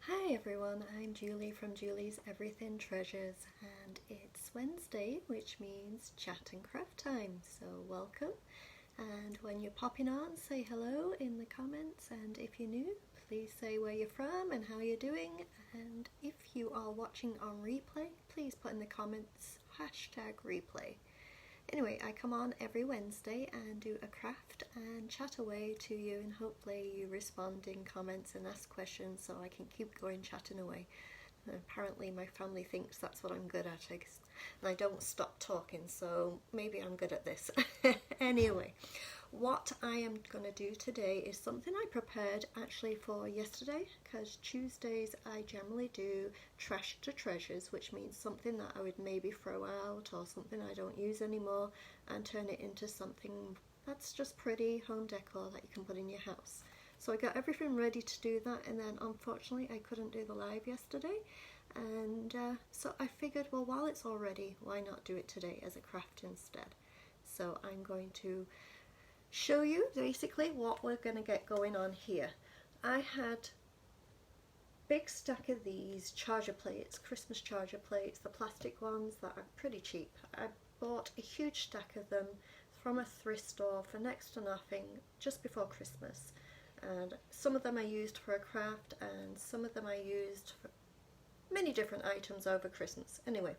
Hi everyone, I'm Julie from Julie's Everything Treasures, and it's Wednesday, which means chat and craft time, so welcome. And when you're popping on, say hello in the comments, and if you're new, please say where you're from and how you're doing, and if you are watching on replay, please put in the comments #replay. Anyway, I come on every Wednesday and do a craft and chat away to you, and hopefully you respond in comments and ask questions so I can keep going chatting away. And apparently my family thinks that's what I'm good at, I guess, and I don't stop talking, so maybe I'm good at this. Anyway, what I am going to do today is something I prepared actually for yesterday, because Tuesdays I generally do trash to treasures, which means something that I would maybe throw out or something I don't use anymore and turn it into something that's just pretty home decor that you can put in your house. So I got everything ready to do that, and then unfortunately I couldn't do the live yesterday, and so I figured, well, while it's all ready, why not do it today as a craft instead. So I'm going to show you basically what we're going to get going on here. I had big stack of these charger plates, Christmas charger plates, the plastic ones that are pretty cheap. I bought a huge stack of them from a thrift store for next to nothing just before Christmas, and some of them I used for a craft and some of them I used for many different items over Christmas. Anyway,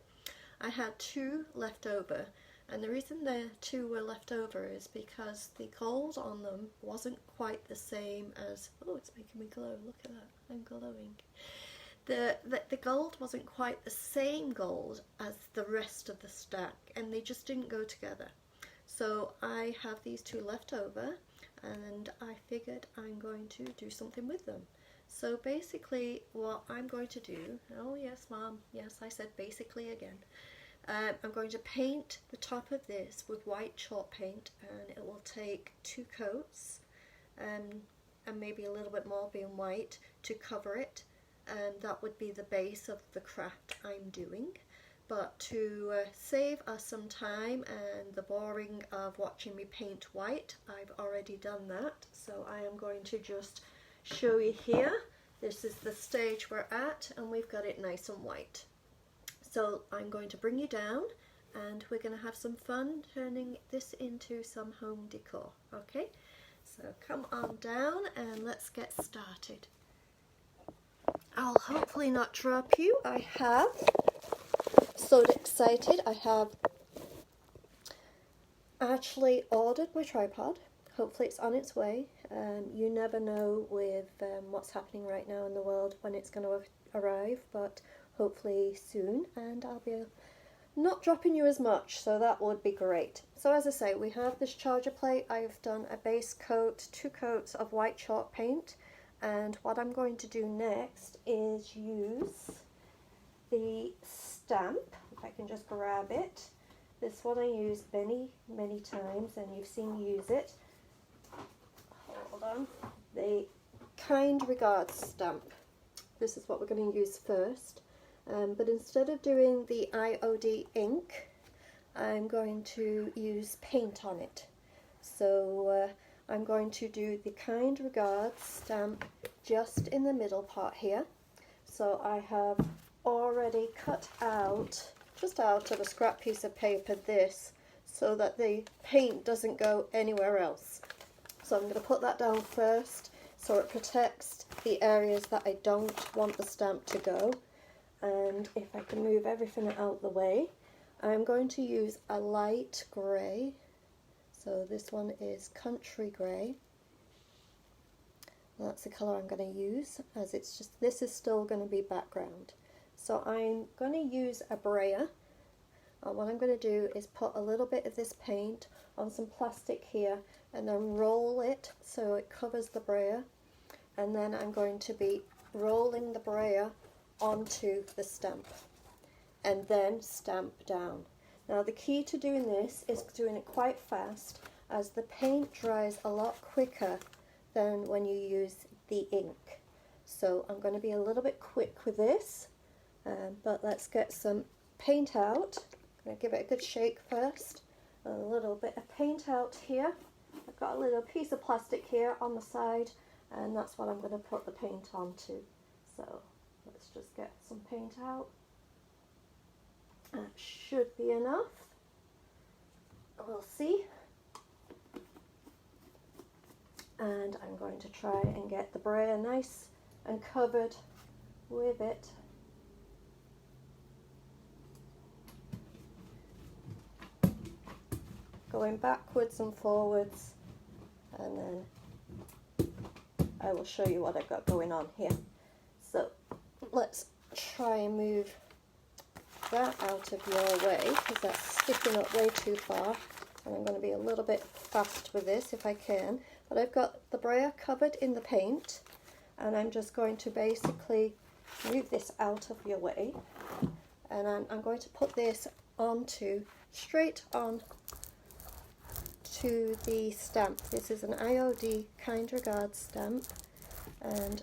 I had two left over, and the reason the two were left over is because the gold on them wasn't quite the same as, oh, it's making me glow, look at that, I'm glowing. The gold wasn't quite the same gold as the rest of the stack, and they just didn't go together. So I have these two left over, and I figured I'm going to do something with them. So basically what I'm going to do, oh yes mom, yes I said basically again, I'm going to paint the top of this with white chalk paint, and it will take 2 coats and maybe a little bit more being white to cover it, and that would be the base of the craft I'm doing. But to save us some time and the boring of watching me paint white, I've already done that, so I am going to just show you here. This is the stage we're at, and we've got it nice and white. So I'm going to bring you down, and we're going to have some fun turning this into some home decor, okay? So come on down and let's get started. I'll hopefully not drop you. I have, so excited, I have actually ordered my tripod. Hopefully it's on its way. You never know with what's happening right now in the world when it's going to arrive, but hopefully soon, and I'll be not dropping you as much, so that would be great. So as I say, we have this charger plate. I've done a base coat, 2 coats of white chalk paint, and what I'm going to do next is use the stamp, if I can just grab it. This one I used many times, and you've seen me use it. Hold on. The Kind Regards stamp. This is what we're going to use first. But instead of doing the IOD ink, I'm going to use paint on it. So I'm going to do the Kind Regards stamp just in the middle part here. So I have already cut out, just out of a scrap piece of paper, this, so that the paint doesn't go anywhere else. So I'm going to put that down first so it protects the areas that I don't want the stamp to go. And if I can move everything out the way, I'm going to use a light grey. So this one is Country Grey. That's the colour I'm going to use, as it's just, this is still going to be background. So I'm going to use a brayer, and what I'm going to do is put a little bit of this paint on some plastic here and then roll it so it covers the brayer, and then I'm going to be rolling the brayer onto the stamp and then stamp down. Now the key to doing this is doing it quite fast, as the paint dries a lot quicker than when you use the ink. So I'm going to be a little bit quick with this, but let's get some paint out. I'm going to give it a good shake first. A little bit of paint out here. I've got a little piece of plastic here on the side, and that's what I'm going to put the paint onto. So Let's just get some paint out. That should be enough. We'll see. And I'm going to try and get the brayer nice and covered with it. Going backwards and forwards, and then I will show you what I've got going on here. So let's try and move that out of your way, because that's sticking up way too far, and I'm going to be a little bit fast with this if I can. But I've got the brayer covered in the paint, and I'm just going to basically move this out of your way, and I'm going to put this straight on to the stamp. This is an IOD Kind Regards stamp, and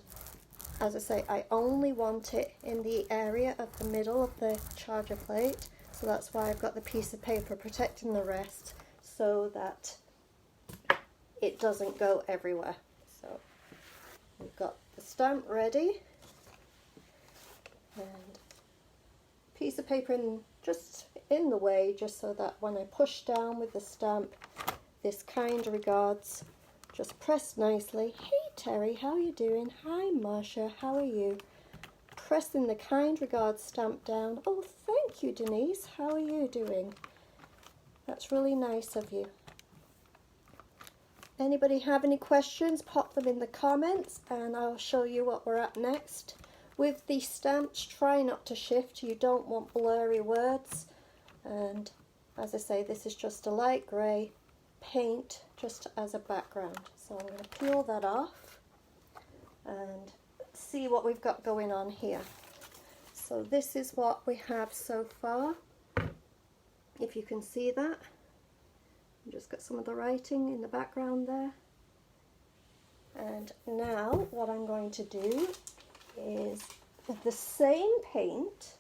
as I say, I only want it in the area of the middle of the charger plate, so that's why I've got the piece of paper protecting the rest, so that it doesn't go everywhere. So we've got the stamp ready, and piece of paper just in the way, just so that when I push down with the stamp, this Kind Regards just pressed nicely. Hey Terry, how are you doing? Hi Marsha, how are you? Pressing the Kind Regards stamp down. Oh, thank you Denise, how are you doing? That's really nice of you. Anybody have any questions, pop them in the comments and I'll show you what we're at next. With the stamps, try not to shift. You don't want blurry words. And as I say, this is just a light grey paint just as a background. So I'm going to peel that off and see what we've got going on here. So this is what we have so far. If you can see that. Just got some of the writing in the background there. And now what I'm going to do is with the same paint.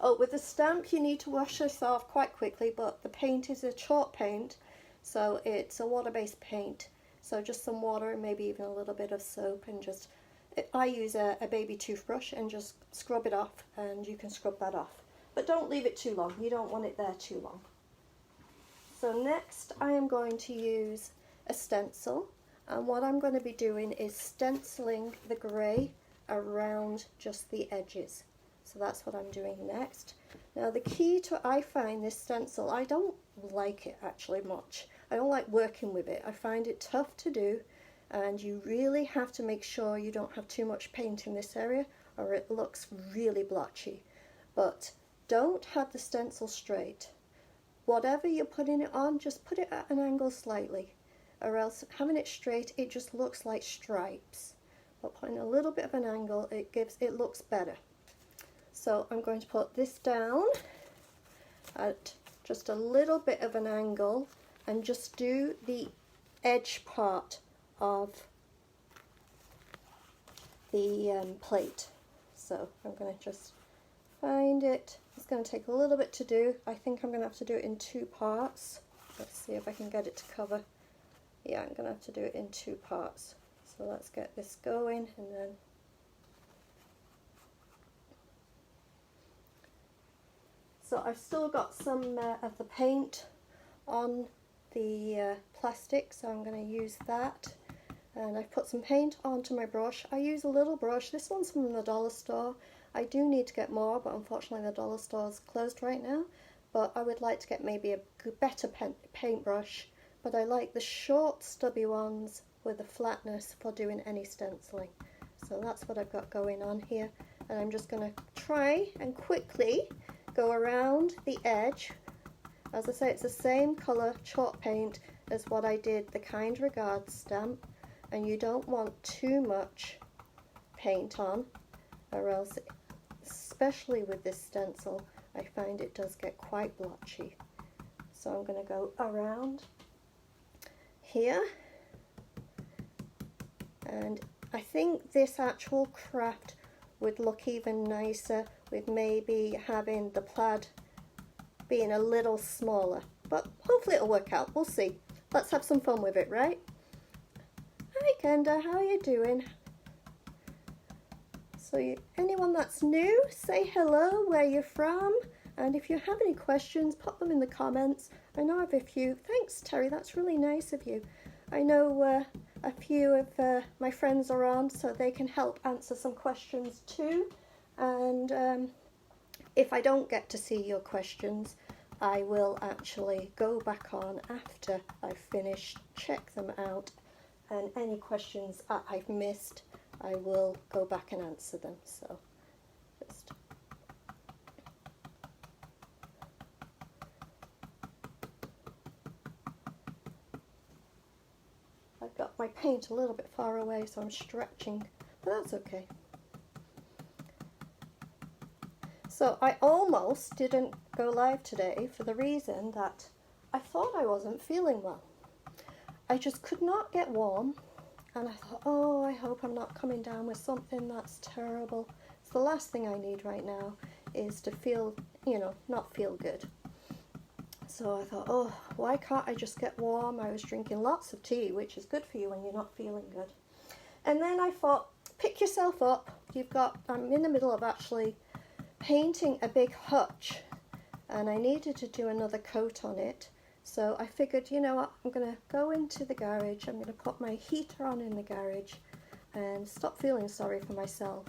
Oh, with the stamp you need to wash this off quite quickly, but the paint is a chalk paint, so it's a water-based paint. So just some water and maybe even a little bit of soap, and just, I use a baby toothbrush and just scrub it off, and you can scrub that off. But don't leave it too long, you don't want it there too long. So next I am going to use a stencil, and what I'm going to be doing is stenciling the grey around just the edges. So that's what I'm doing next. Now the key to, I find this stencil, I don't like it actually much. I don't like working with it. I find it tough to do, and you really have to make sure you don't have too much paint in this area or it looks really blotchy. But don't have the stencil straight. Whatever you're putting it on, just put it at an angle slightly, or else having it straight, it just looks like stripes. But putting a little bit of an angle, it looks better. So I'm going to put this down at just a little bit of an angle and just do the edge part of the plate. So I'm going to just find it. It's going to take a little bit to do. I think I'm going to have to do it in two parts. Let's see if I can get it to cover. Yeah, I'm going to have to do it in two parts. So let's get this going, and then so I've still got some of the paint on the plastic, so I'm going to use that. And I've put some paint onto my brush. I use a little brush. This one's from the dollar store. I do need to get more, but unfortunately the dollar store is closed right now. But I would like to get maybe a better paintbrush. But I like the short stubby ones with the flatness for doing any stenciling. So that's what I've got going on here. And I'm just going to try and quickly go around the edge. As I say, it's the same colour chalk paint as what I did the Kind Regards stamp. And you don't want too much paint on, or else, especially with this stencil, I find it does get quite blotchy. So I'm going to go around here, and I think this actual craft would look even nicer with maybe having the plaid being a little smaller, but hopefully it'll work out. We'll see. Let's have some fun with it, right? Hi Kenda, how are you doing? So So anyone that's new, say hello, where you're from, and if you have any questions, pop them in the comments. I know I have a few. Thanks, Terry, that's really nice of you. I know a few of my friends are on, so they can help answer some questions too. And if I don't get to see your questions, I will actually go back on after I've finished, check them out, and any questions I've missed, I will go back and answer them. So just I've got my paint a little bit far away, so I'm stretching, but that's okay. So I almost didn't go live today for the reason that I thought I wasn't feeling well. I just could not get warm, and I thought, oh, I hope I'm not coming down with something that's terrible. It's the last thing I need right now is to feel, not feel good. So I thought, oh, why can't I just get warm? I was drinking lots of tea, which is good for you when you're not feeling good. And then I thought, pick yourself up. I'm in the middle of actually painting a big hutch, and I needed to do another coat on it. So I figured, you know what, I'm going to go into the garage, I'm going to put my heater on in the garage and stop feeling sorry for myself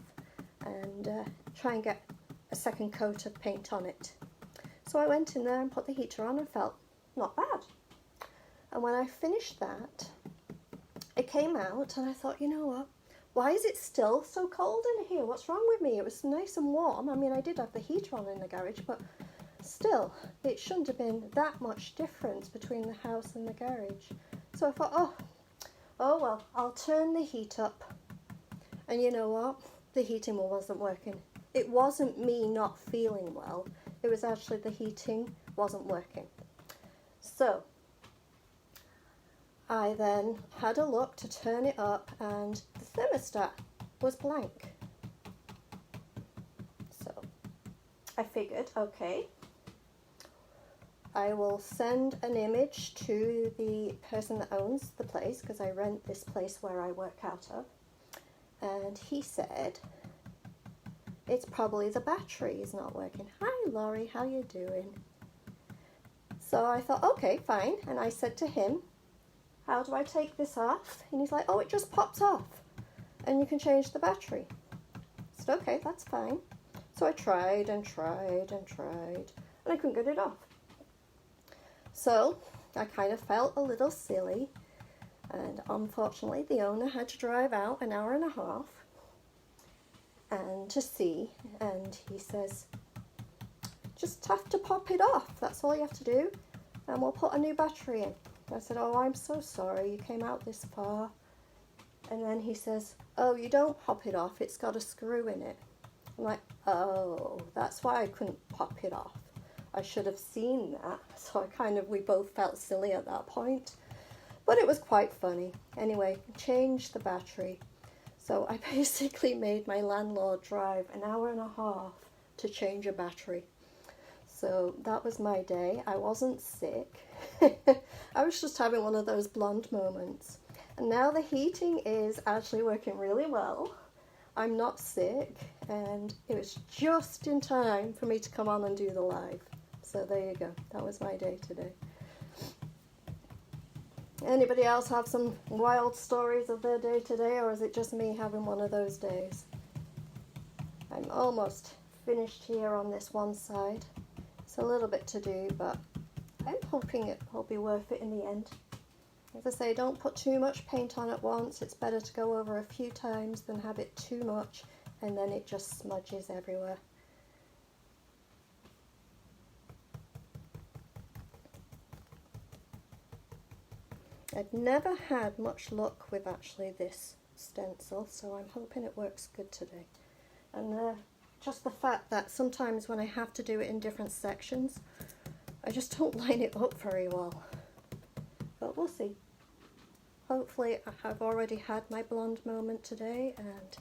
and try and get a second coat of paint on it. So I went in there and put the heater on and felt not bad. And when I finished that, it came out and I thought, you know what, why is it still so cold in here? What's wrong with me? It was nice and warm. I mean, I did have the heater on in the garage, but still, it shouldn't have been that much difference between the house and the garage. So I thought, oh well, I'll turn the heat up. And you know what? The heating wasn't working. It wasn't me not feeling well. It was actually the heating wasn't working. So I then had a look to turn it up, and the thermostat was blank. So I figured, okay, I will send an image to the person that owns the place, because I rent this place where I work out of. And he said, it's probably the battery is not working. Hi Laurie, how you doing? So I thought, okay, fine. And I said to him, how do I take this off? And he's like, oh, it just pops off and you can change the battery. I said, okay, that's fine. So I tried and tried and tried, and I couldn't get it off. So I kind of felt a little silly, and unfortunately the owner had to drive out an hour and a half and to see, and he says, just have to pop it off, that's all you have to do, and we'll put a new battery in. I said, oh, I'm so sorry, you came out this far. And then he says, oh, you don't pop it off, it's got a screw in it. I'm like, oh, that's why I couldn't pop it off. I should have seen that. So we both felt silly at that point. But it was quite funny. Anyway, changed the battery. So I basically made my landlord drive an hour and a half to change a battery. So that was my day. I wasn't sick. I was just having one of those blonde moments. And now the heating is actually working really well. I'm not sick, and it was just in time for me to come on and do the live. So there you go. That was my day today. Anybody else have some wild stories of their day today, or is it just me having one of those days? I'm almost finished here on this one side. It's a little bit to do, but I'm hoping it will be worth it in the end. As I say, don't put too much paint on at once. It's better to go over a few times than have it too much and then it just smudges everywhere. I've never had much luck with actually this stencil, so I'm hoping it works good today. And just the fact that sometimes when I have to do it in different sections, I just don't line it up very well. But we'll see. Hopefully I've already had my blonde moment today and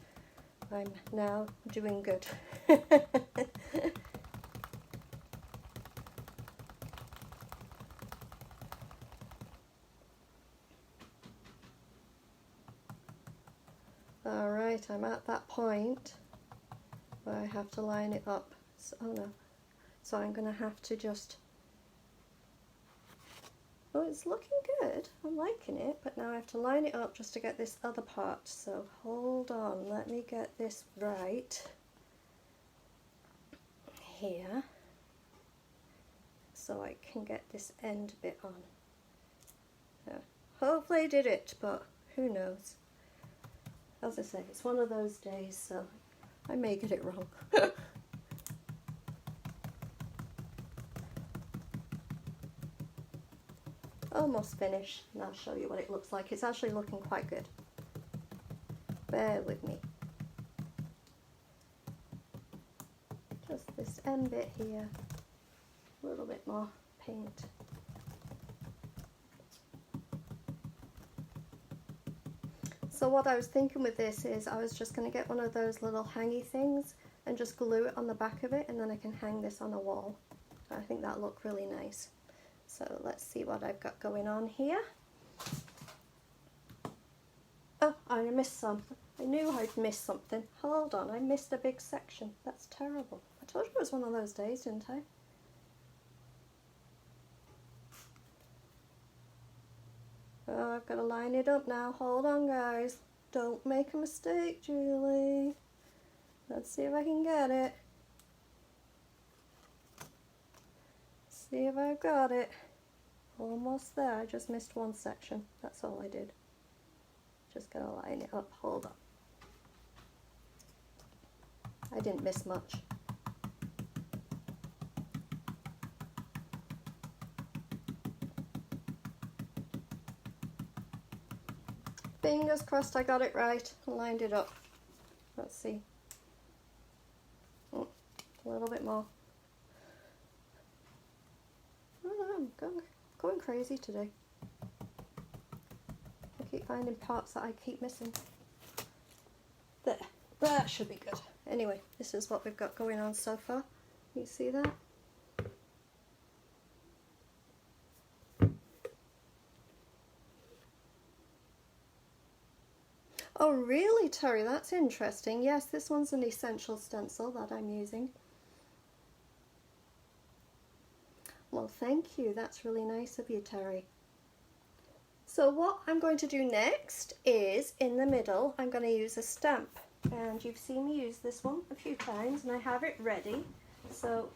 I'm now doing good. Alright, I'm at that point where I have to line it up. So, oh no. So I'm going to have to just... Oh, it's looking good. I'm liking it, but now I have to line it up just to get this other part. So hold on, let me get this right here so I can get this end bit on. Yeah. Hopefully I did it, but who knows. As I say, it's one of those days, so I may get it wrong. Almost finished, and I'll show you what it looks like. It's actually looking quite good. Bear with me. Just this end bit here, a little bit more paint. So what I was thinking with this is I was just going to get one of those little hangy things and just glue it on the back of it, and then I can hang this on a wall. I think that'll look really nice. So let's see what I've got going on here. Oh, I missed some. I knew I'd missed something. Hold on, I missed a big section. That's terrible. I told you it was one of those days, didn't I? Oh, I've got to line it up now. Hold on, guys. Don't make a mistake, Julie. Let's see if I can get it. See if I've got it. Almost there. I just missed one section. That's all I did. Just gotta line it up. Hold on. I didn't miss much. Fingers crossed I got it right. Lined it up. Let's see. Oh, a little bit more. I don't know, I'm going crazy today. I keep finding parts that I keep missing. There, that should be good. Anyway, this is what we've got going on so far. You see that? Oh really, Terry, that's interesting. Yes, this one's an essential stencil that I'm using. Well, thank you. That's really nice of you, Terry. So what I'm going to do next is, in the middle, I'm going to use a stamp. And you've seen me use this one a few times, and I have it ready. So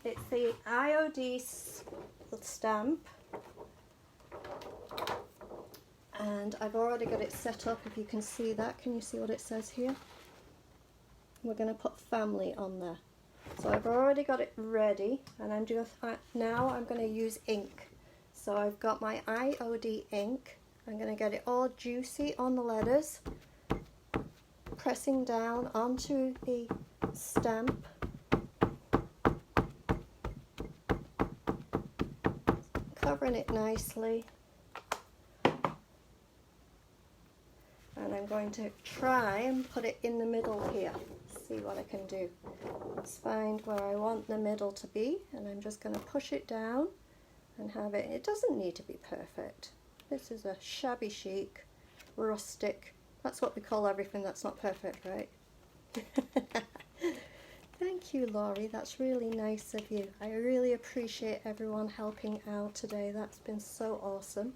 it's the IOD stamp. And I've already got it set up, if you can see that. Can you see what it says here? We're going to put family on there. So I've already got it ready, and I'm just now I'm going to use ink. So I've got my IOD ink. I'm going to get it all juicy on the letters, pressing down onto the stamp. Covering it nicely. And I'm going to try and put it in the middle here. See what I can do. Let's find where I want the middle to be, and I'm just going to push it down and have it. It doesn't need to be perfect. This is a shabby chic, rustic. That's what we call everything that's not perfect, right? Thank you, Laurie. That's really nice of you. I really appreciate everyone helping out today. That's been so awesome.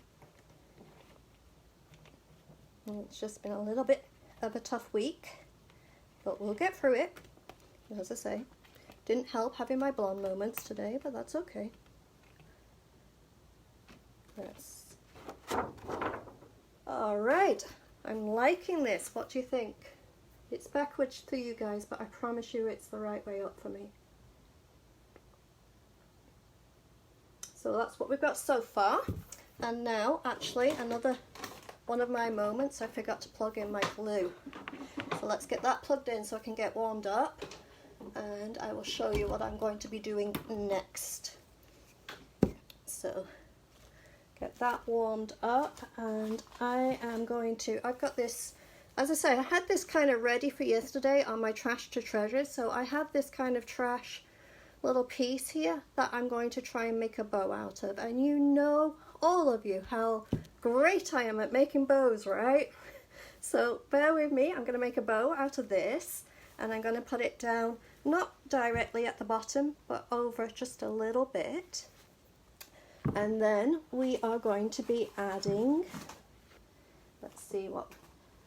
And it's just been a little bit of a tough week, but we'll get through it. As I say, didn't help having my blonde moments today, but that's okay. Yes. Alright, I'm liking this. What do you think? It's backwards to you guys, but I promise you it's the right way up for me. So that's what we've got so far. And now, actually, another one of my moments, I forgot to plug in my glue. So let's get that plugged in so I can get warmed up, and I will show you what I'm going to be doing next. So get that warmed up, and I am going to, I've got this, as I say, I had this kind of ready for yesterday on my Trash to Treasures. So I have this kind of trash little piece here that I'm going to try and make a bow out of. And you know, all of you, how great I am at making bows, right? So bear with me, I'm going to make a bow out of this, and I'm going to put it down, not directly at the bottom, but over just a little bit. And then we are going to be adding, let's see what,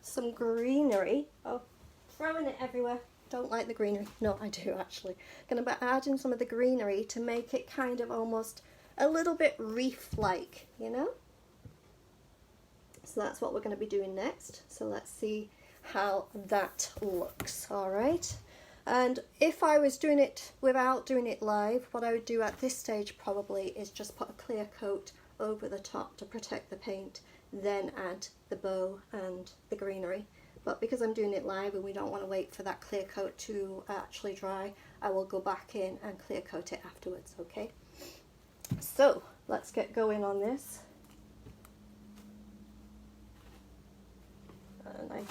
some greenery. Oh, throwing it everywhere. Don't like the greenery. No, I do actually. Going to be adding some of the greenery to make it kind of almost a little bit reef-like, you know? So that's what we're going to be doing next. So let's see how that looks, all right? And if I was doing it without doing it live, what I would do at this stage probably is just put a clear coat over the top to protect the paint, then add the bow and the greenery. But because I'm doing it live and we don't want to wait for that clear coat to actually dry, I will go back in and clear coat it afterwards, okay? So let's get going on this. And I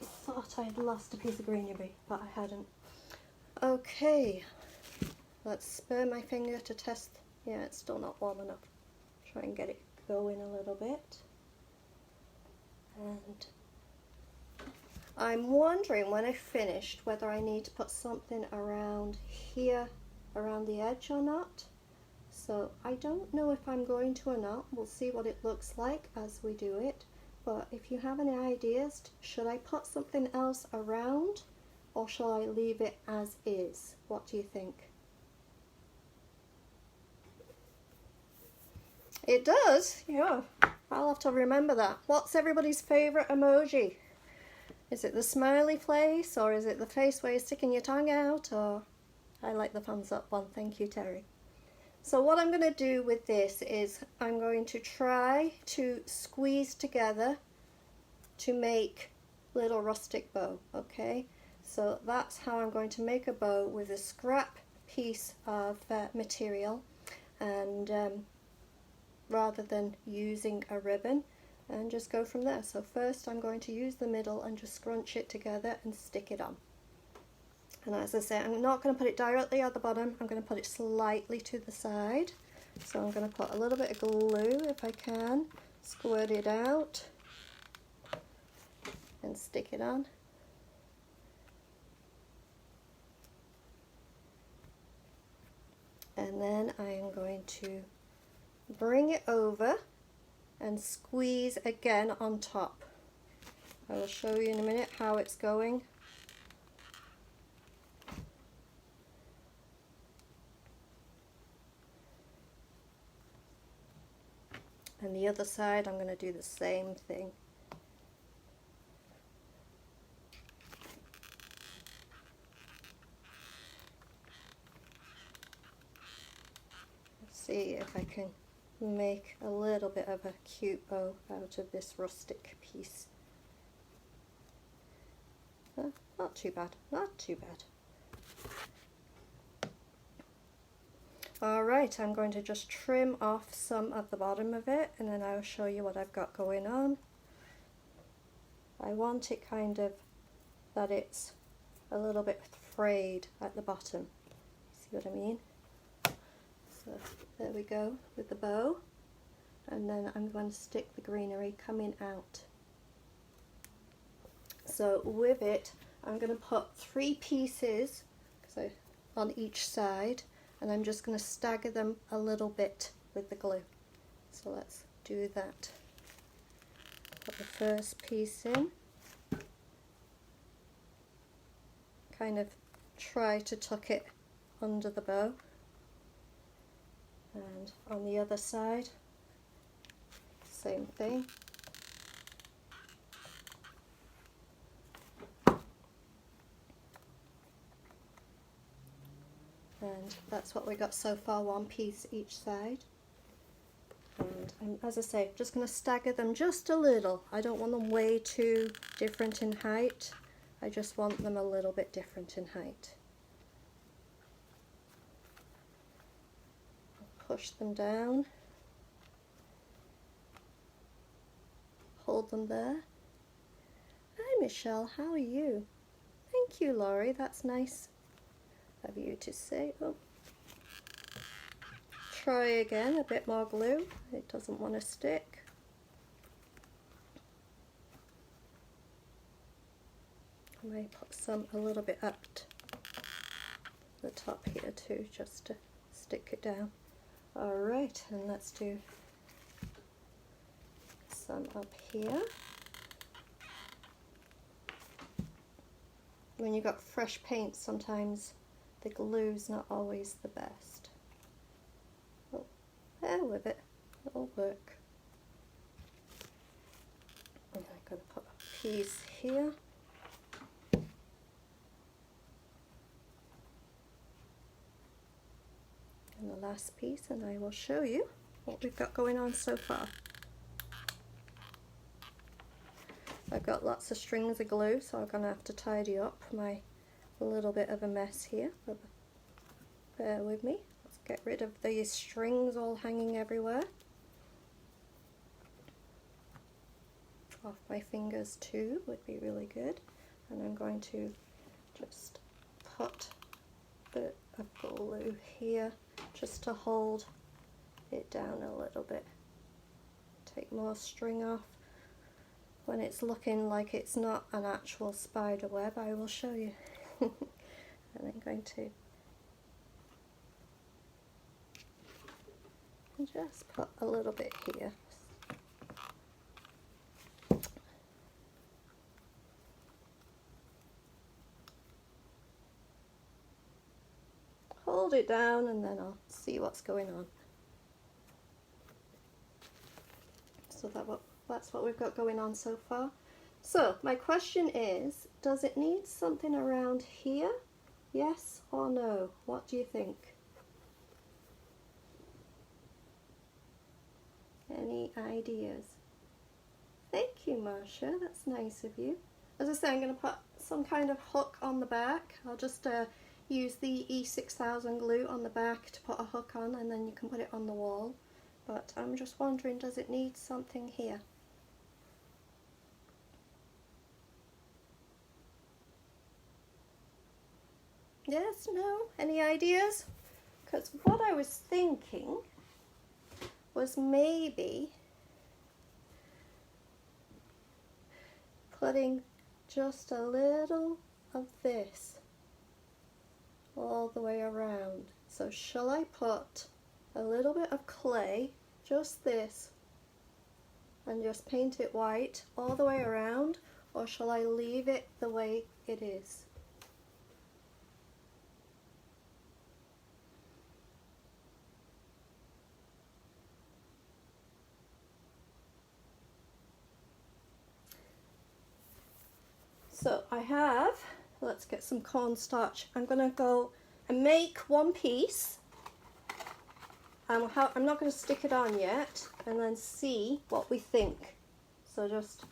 thought I had lost a piece of greenery, but I hadn't. Okay, let's burn my finger to test. Yeah, it's still not warm enough. Try and get it going a little bit. And I'm wondering when I finished whether I need to put something around here, around the edge or not. So I don't know if I'm going to or not. We'll see what it looks like as we do it. But if you have any ideas, should I put something else around or shall I leave it as is? What do you think? It does, yeah. I'll have to remember that. What's everybody's favourite emoji? Is it the smiley face, or is it the face where you're sticking your tongue out? Or I like the thumbs up one, thank you, Terry. So what I'm going to do with this is I'm going to try to squeeze together to make little rustic bow, okay? So that's how I'm going to make a bow with a scrap piece of material, and rather than using a ribbon, and just go from there. So first I'm going to use the middle and just scrunch it together and stick it on. And as I say, I'm not going to put it directly at the bottom, I'm going to put it slightly to the side. So I'm going to put a little bit of glue if I can, squirt it out and stick it on. And then I am going to bring it over and squeeze again on top. I will show you in a minute how it's going. And the other side I'm going to do the same thing. Let's see if I can make a little bit of a cute bow out of this rustic piece. Not too bad, not too bad. Alright, I'm going to just trim off some of the bottom of it, and then I'll show you what I've got going on. I want it kind of that it's a little bit frayed at the bottom. See what I mean? So there we go with the bow, and then I'm going to stick the greenery coming out. So with it, I'm going to put 3 pieces on each side, and I'm just going to stagger them a little bit with the glue. So let's do that. Put the first piece in, kind of try to tuck it under the bow, and on the other side, same thing. And that's what we got so far, 1 piece each side. And as I say, just going to stagger them just a little. I don't want them way too different in height. I just want them a little bit different in height. Push them down. Hold them there. Hi Michelle, how are you? Thank you, Laurie, that's nice of you to say. Oh. Try again, a bit more glue. It doesn't want to stick. I may put some a little bit up the top here too, just to stick it down. Alright, and let's do some up here. When you've got fresh paint, sometimes the glue's not always the best. Oh, bear with it, it'll work. And I'm going to put a piece here. And the last piece, and I will show you what we've got going on so far. I've got lots of strings of glue, so I'm going to have to tidy up my little bit of a mess here. But bear with me. Let's get rid of these strings all hanging everywhere. Off my fingers too would be really good. And I'm going to just put a bit of glue here just to hold it down a little bit. Take more string off. When it's looking like it's not an actual spider web, I will show you. And I'm going to just put a little bit here. Hold it down and then I'll see what's going on. So that's what we've got going on so far. So my question is, does it need something around here? Yes or no? What do you think? Any ideas? Thank you, Marcia. That's nice of you. As I say, I'm going to put some kind of hook on the back. I'll just use the E6000 glue on the back to put a hook on, and then you can put it on the wall. But I'm just wondering, does it need something here? Yes, no? Any ideas? Because what I was thinking was maybe putting just a little of this all the way around. So shall I put a little bit of clay, just this, and just paint it white all the way around, or shall I leave it the way it is? So I have, let's get some cornstarch. I'm going to go and make one piece. I'm not going to stick it on yet, and then see what we think. So just,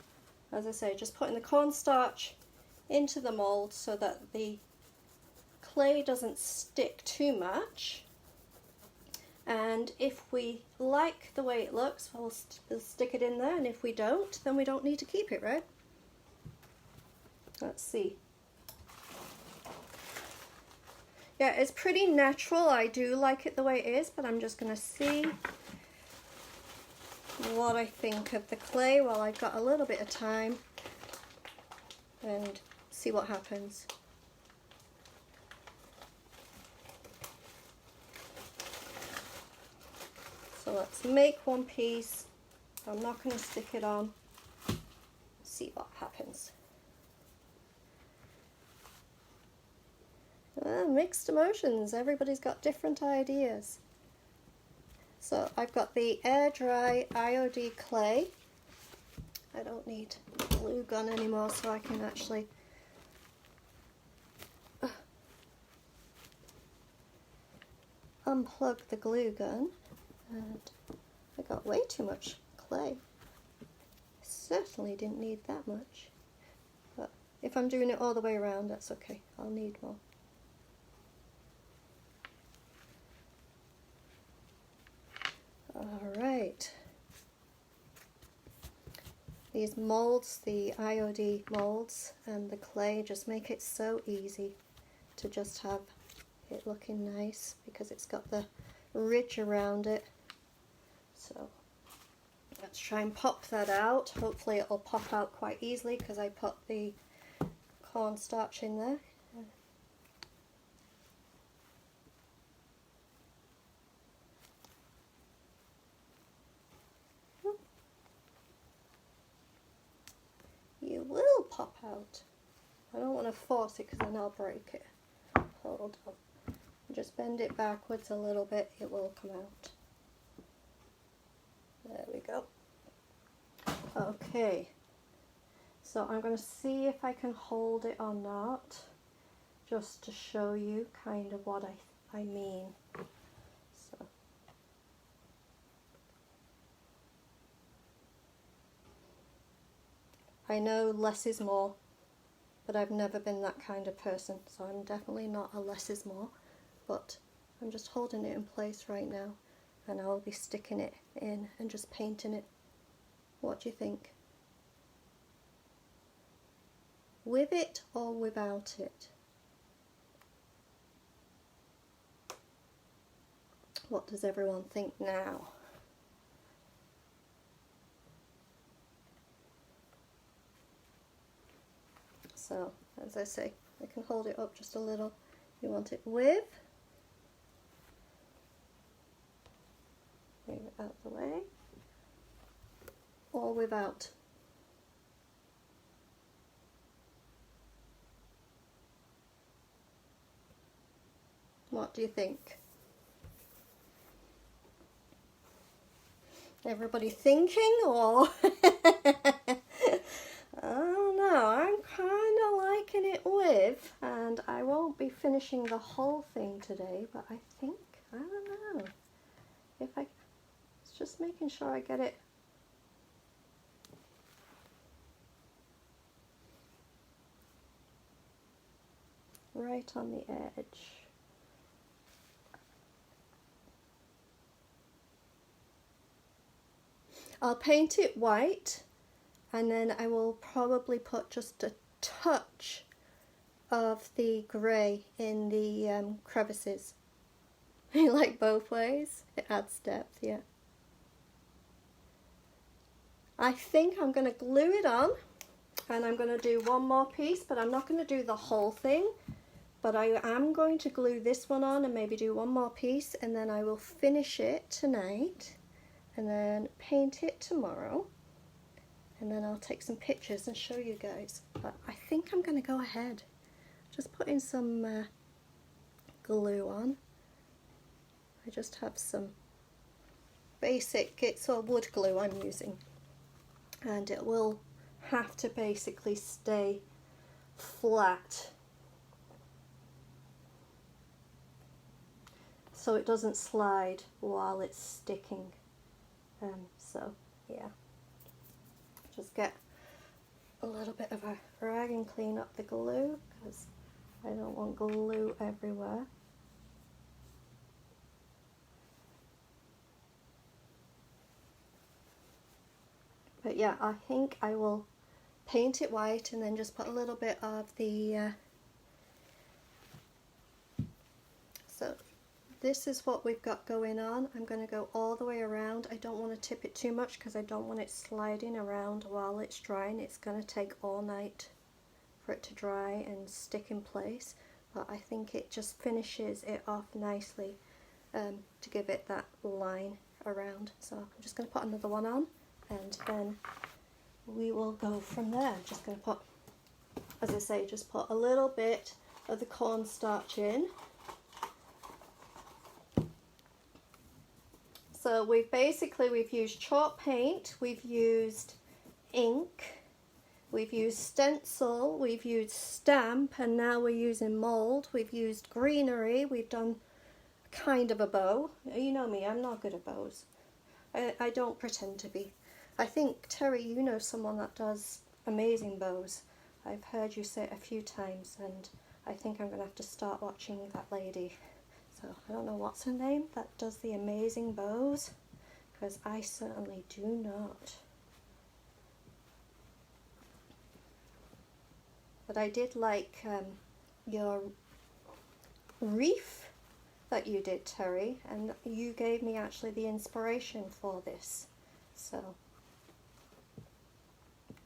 as I say, just putting the cornstarch into the mold so that the clay doesn't stick too much. And if we like the way it looks, we'll stick it in there, and if we don't, then we don't need to keep it, right? Let's see. Yeah, it's pretty natural. I do like it the way it is, but I'm just going to see what I think of the clay while I've got a little bit of time and see what happens. So let's make one piece. I'm not going to stick it on. See what happens. Mixed emotions. Everybody's got different ideas. So I've got the air dry IOD clay. I don't need a glue gun anymore, so I can actually unplug the glue gun. And I got way too much clay. I certainly didn't need that much. But if I'm doing it all the way around, that's okay. I'll need more. Alright, these molds, the IOD molds and the clay, just make it so easy to just have it looking nice because it's got the ridge around it. So let's try and pop that out. Hopefully it'll pop out quite easily because I put the cornstarch in there. You will pop out. I don't want to force it because then I'll break it. Hold on. Just bend it backwards a little bit, it will come out. There we go. Okay, so I'm going to see if I can hold it or not, just to show you kind of what I mean. So. I know less is more, but I've never been that kind of person, so I'm definitely not a less is more, but I'm just holding it in place right now, and I'll be sticking it in and just painting it. What do you think? With it or without it? What does everyone think now? So, as I say, I can hold it up just a little. You want it with? Move it out the way. Or without? What do you think? Everybody thinking, or? I don't know, I'm kind of liking it with, and I won't be finishing the whole thing today, but I think, I don't know, it's just making sure I get it right on the edge. I'll paint it white, and then I will probably put just a touch of the grey in the crevices. You like both ways? It adds depth, yeah. I think I'm going to glue it on, and I'm going to do one more piece, but I'm not going to do the whole thing. But I am going to glue this one on and maybe do one more piece, and then I will finish it tonight and then paint it tomorrow, and then I'll take some pictures and show you guys. But I think I'm going to go ahead, just putting some glue on. I just have some basic, it's all wood glue I'm using, and it will have to basically stay flat so it doesn't slide while it's sticking. So yeah, just get a little bit of a rag and clean up the glue, because I don't want glue everywhere. But yeah, I think I will paint it white and then just put a little bit of the so this is what we've got going on. I'm going to go all the way around. I don't want to tip it too much because I don't want it sliding around while it's drying. It's going to take all night for it to dry and stick in place, but I think it just finishes it off nicely to give it that line around. So I'm just going to put another one on, and then we will go from there. I'm just going to put, as I say, just put a little bit of the cornstarch in. So we've used chalk paint, we've used ink, we've used stencil, we've used stamp, and now we're using mould. We've used greenery, we've done kind of a bow. You know me, I'm not good at bows. I don't pretend to be. I think, Terry, you know someone that does amazing bows. I've heard you say it a few times, and I think I'm going to have to start watching that lady. So I don't know what's her name that does the amazing bows, because I certainly do not. But I did like your wreath that you did, Terry, and you gave me actually the inspiration for this. So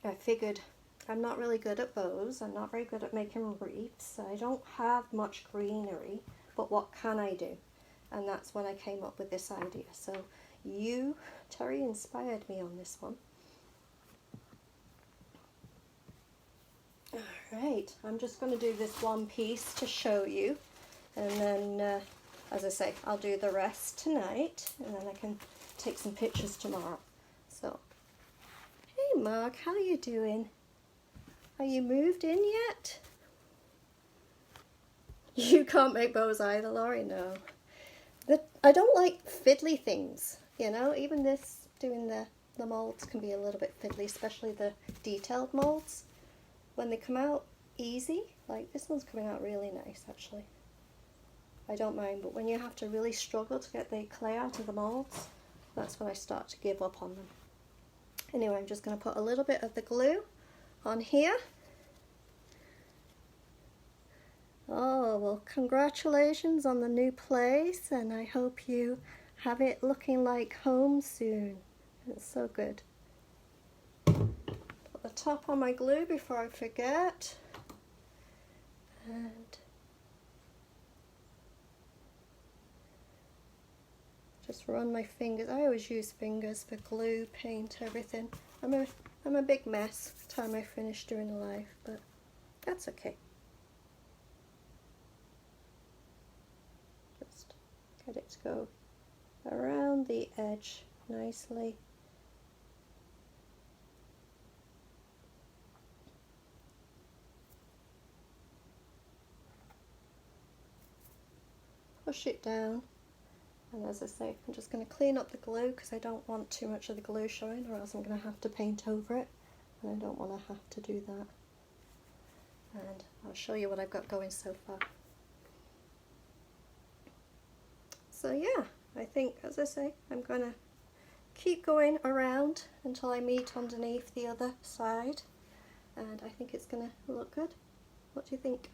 I figured I'm not really good at bows. I'm not very good at making wreaths. I don't have much greenery, but what can I do? And that's when I came up with this idea. So you, Terry, inspired me on this one. Alright, I'm just going to do this one piece to show you, and then as I say, I'll do the rest tonight, and then I can take some pictures tomorrow. So, hey Mark, how are you doing? Are you moved in yet? You can't make bows either, Laurie? No. I don't like fiddly things, you know, even this, doing the molds can be a little bit fiddly, especially the detailed molds. When they come out easy, like this one's coming out really nice actually. I don't mind, but when you have to really struggle to get the clay out of the molds, that's when I start to give up on them. Anyway, I'm just going to put a little bit of the glue on here. Oh, well, congratulations on the new place, and I hope you have it looking like home soon. It's so good. Put the top on my glue before I forget. And just run my fingers. I always use fingers for glue, paint, everything. I'm a big mess by the time I finish doing the live, but that's okay. Just get it to go around the edge nicely. Push it down. And as I say, I'm just going to clean up the glue because I don't want too much of the glue showing, or else I'm going to have to paint over it, and I don't want to have to do that. And I'll show you what I've got going so far. So yeah, I think, as I say, I'm going to keep going around until I meet underneath the other side, and I think it's going to look good. What do you think?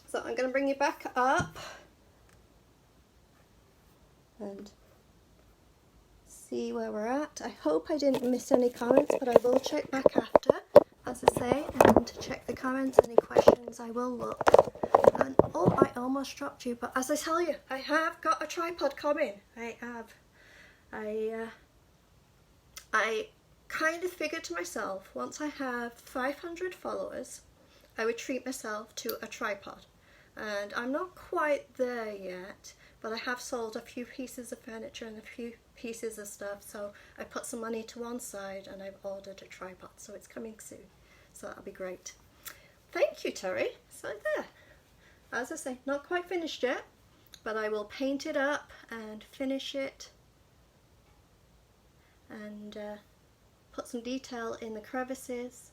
So I'm going to bring you back up and see where we're at. I hope I didn't miss any comments, but I will check back after, as I say, and check the comments. Any questions, I will look. And oh, I almost dropped you, but as I tell you, I have got a tripod coming. I have. I kind of figured to myself, once I have 500 followers, I would treat myself to a tripod. And I'm not quite there yet, but I have sold a few pieces of furniture and a few pieces of stuff, so I put some money to one side and I've ordered a tripod, so it's coming soon. So that'll be great. Thank you, Terry. So there. As I say, not quite finished yet, but I will paint it up and finish it and put some detail in the crevices,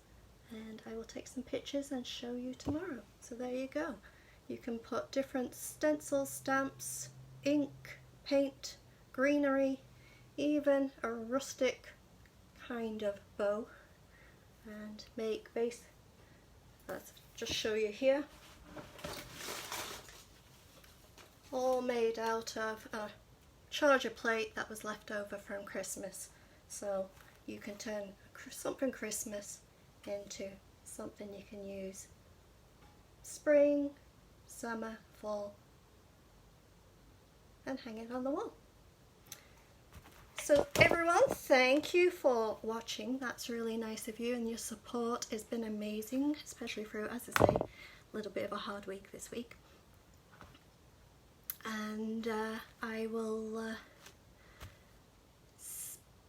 and I will take some pictures and show you tomorrow. So there you go. You can put different stencils, stamps, ink, paint, greenery, even a rustic kind of bow, and make base. Let's just show you here. All made out of a charger plate that was left over from Christmas. So you can turn something Christmas into something you can use spring, summer, fall, and hang it on the wall. So everyone, thank you for watching. That's really nice of you, and your support has been amazing, especially through, as I say, a little bit of a hard week this week. And I will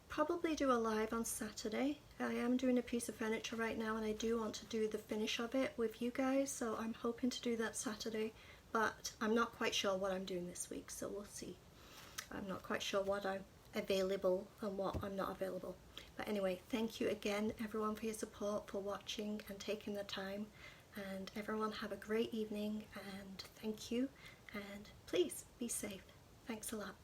probably do a live on Saturday. I am doing a piece of furniture right now, and I do want to do the finish of it with you guys, so I'm hoping to do that Saturday, but I'm not quite sure what I'm doing this week, so we'll see. I'm not quite sure what I'm available and what I'm not available. But anyway, thank you again everyone for your support, for watching and taking the time, and everyone have a great evening, and thank you, and please be safe. Thanks a lot.